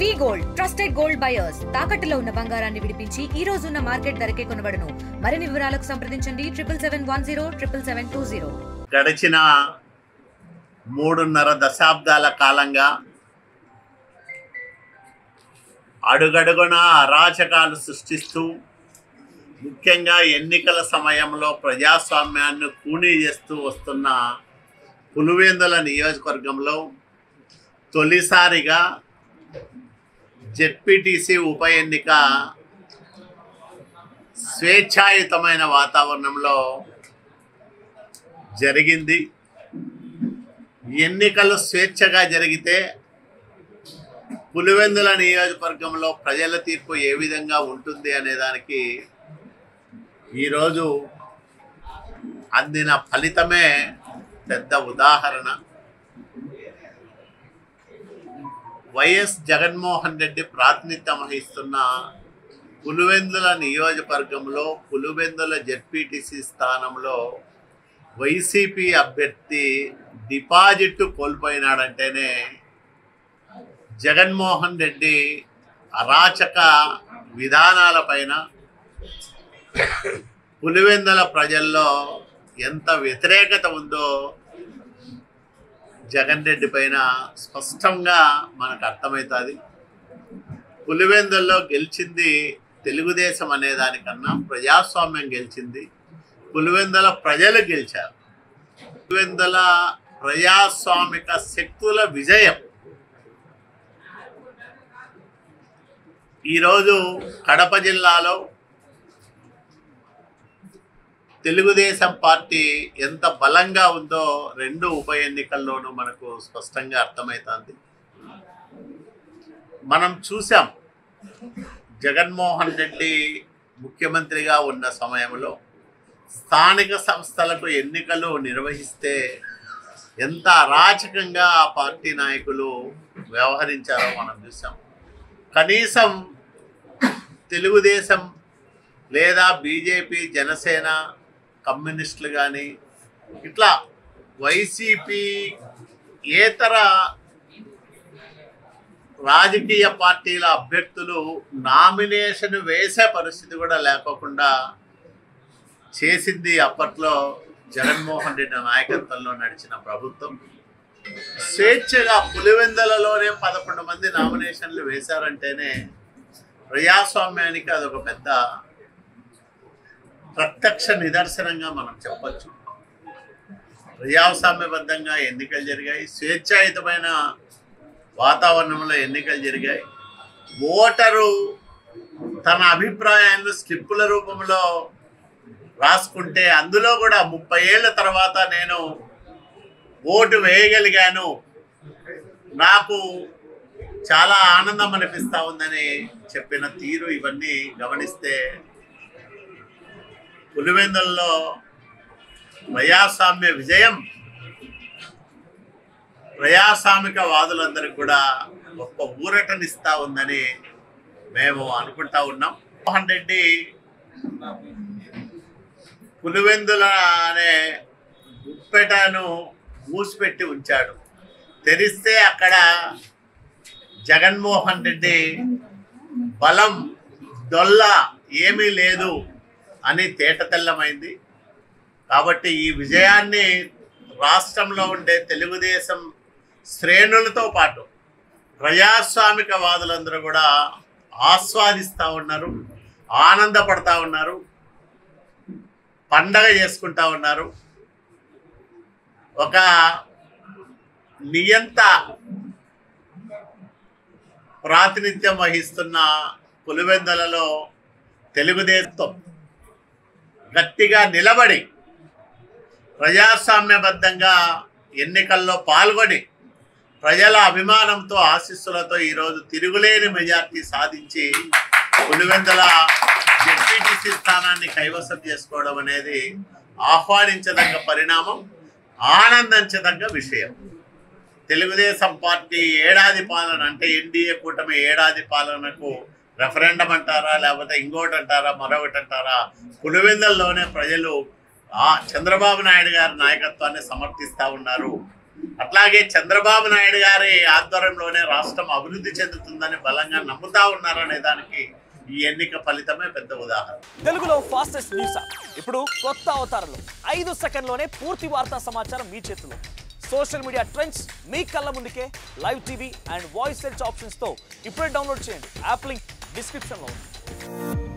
వి gold trusted gold buyers తాకట్టులో ఉన్న బంగారాన్ని విడిపించి ఈ రోజు ఉన్న మార్కెట్ ధరకే కొనబడును. మరిన్ని వివరాలకు సంప్రదించండి 77107720. గడిచిన 3.5 దశాబ్దాల కాలంగా అడుగడుగున అరాచకాలు సృష్టిస్తూ ముఖ్యంగా ఎన్నికల సమయంలో ప్రజాస్వామ్యాన్ని కూనీ చేస్తూ వస్తున్న పులివెందుల నియోజకవర్గంలో తొలిసారిగా జెడ్పీటీసీ ఉప ఎన్నిక స్వేచ్ఛాయుతమైన వాతావరణంలో జరిగింది. ఎన్నికలు స్వేచ్ఛగా జరిగితే పులివెందుల నియోజకవర్గంలో ప్రజల తీర్పు ఏ విధంగా ఉంటుంది అనేదానికి ఈరోజు అందిన ఫలితమే పెద్ద ఉదాహరణ. వైఎస్ జగన్మోహన్ రెడ్డి ప్రాతినిధ్యం వహిస్తున్న పులివెందుల నియోజకవర్గంలో పులివెందుల జెడ్పీటీసీ స్థానంలో వైసీపీ అభ్యర్థి డిపాజిట్ కోల్పోయినాడంటేనే జగన్మోహన్ రెడ్డి అరాచక విధానాలపైన పులివెందుల ప్రజల్లో ఎంత వ్యతిరేకత ఉందో జగన్ రెడ్డి పైన స్పష్టంగా మనకు అర్థమవుతుంది. పులివెందుల్లో గెలిచింది తెలుగుదేశం అనే దానికన్నా ప్రజాస్వామ్యం గెలిచింది. పులివెందుల ప్రజలు గెలిచారు. పులివెందుల ప్రజాస్వామిక శక్తుల విజయం. ఈరోజు కడప జిల్లాలో తెలుగుదేశం పార్టీ ఎంత బలంగా ఉందో 2 ఉప ఎన్నికల్లోనూ మనకు స్పష్టంగా అర్థమవుతుంది. మనం చూసాం జగన్మోహన్ రెడ్డి ముఖ్యమంత్రిగా ఉన్న సమయంలో స్థానిక సంస్థలకు ఎన్నికలు నిర్వహిస్తే ఎంత అరాచకంగా ఆ పార్టీ నాయకులు వ్యవహరించారో మనం చూసాం. కనీసం తెలుగుదేశం లేదా బీజేపీ, జనసేన, కమ్యూనిస్టులు కానీ ఇట్లా వైసీపీ ఏతర రాజకీయ పార్టీల అభ్యర్థులు నామినేషన్ వేసే పరిస్థితి కూడా లేకోకుండా చేసింది అప్పట్లో జగన్మోహన్ రెడ్డి నాయకత్వంలో నడిచిన ప్రభుత్వం. స్వేచ్ఛగా పులివెందులలోనే 11 మంది నామినేషన్లు వేశారంటేనే ప్రజాస్వామ్యానికి అదొక పెద్ద ప్రత్యక్ష నిదర్శనంగా మనం చెప్పచ్చు. ప్రజాస్వామ్యబద్ధంగా ఎన్నికలు జరిగాయి. స్వేచ్ఛాయుతమైన వాతావరణంలో ఎన్నికలు జరిగాయి. ఓటరు తన అభిప్రాయాన్ని స్లిప్పుల రూపంలో రాసుకుంటే అందులో కూడా 30 ఏళ్ల తర్వాత నేను ఓటు వేయగలిగాను, నాకు చాలా ఆనందం అనిపిస్తూ ఉందని చెప్పిన తీరు ఇవన్నీ గమనిస్తే పులివెందుల్లో ప్రజాస్వామ్య విజయం ప్రజాస్వామిక వాదులందరికీ కూడా గొప్ప ఊరటనిస్తూ ఉందని మేము అనుకుంటా ఉన్నాం. మోహన్ రెడ్డి పులివెందుల అనే గుప్పెటను మూసిపెట్టి ఉంచాడు. తెరిస్తే అక్కడ జగన్మోహన్ రెడ్డి బలం దొల్ల ఏమీ లేదు అని తేటతెల్లమైంది. కాబట్టి ఈ విజయాన్ని రాష్ట్రంలో ఉండే తెలుగుదేశం శ్రేణులతో పాటు ప్రజాస్వామిక వాదులందరూ కూడా ఆస్వాదిస్తూ ఉన్నారు, ఆనందపడతా ఉన్నారు, పండగ చేసుకుంటా ఉన్నారు. ఒక నియంత ప్రాతినిధ్యం వహిస్తున్న పులివెందులలో తెలుగుదేశం గట్టిగా నిలబడి ప్రజాస్వామ్యబద్ధంగా ఎన్నికల్లో పాల్గొని ప్రజల అభిమానంతో ఆశీస్సులతో ఈరోజు తిరుగులేని మెజార్టీ సాధించి పులివెందుల జెడ్పీటీసీ స్థానాన్ని కైవసం చేసుకోవడం అనేది ఆహ్వానించదగ్గ పరిణామం, ఆనందించదగ్గ విషయం. తెలుగుదేశం పార్టీ ఏడాది పాలన అంటే ఎన్డీఏ కూటమి ఏడాది పాలనకు రెఫరెండం అంటారా, లేకపోతే ఇంకోటి అంటారా, మరొకటి అంటారా, పులివెందుల్లోనే ప్రజలు చంద్రబాబు నాయుడు గారి నాయకత్వాన్ని సమర్థిస్తూ ఉన్నారు. అట్లాగే చంద్రబాబు నాయుడు గారి ఆధ్వర్యంలోనే రాష్ట్రం అభివృద్ధి చెందుతుందని బలంగా నమ్ముతా ఉన్నారనే దానికి ఈ ఎన్నిక ఫలితమే పెద్ద ఉదాహరణ. తెలుగులో ఫాస్టెస్ట్ న్యూస్ ఇప్పుడు కొత్త అవతారంలో 5 సెకండ్లోనే పూర్తి వార్తా సమాచారం మీ చేతిలో. సోషల్ మీడియా ట్రెండ్స్ మీ కళ్ళ ముందుకే live TV and voice search ఆప్షన్స్తో ఇప్పుడే డౌన్లోడ్ చేయండి. యాప్ లింక్ డిస్క్రిప్షన్లో ఉంది.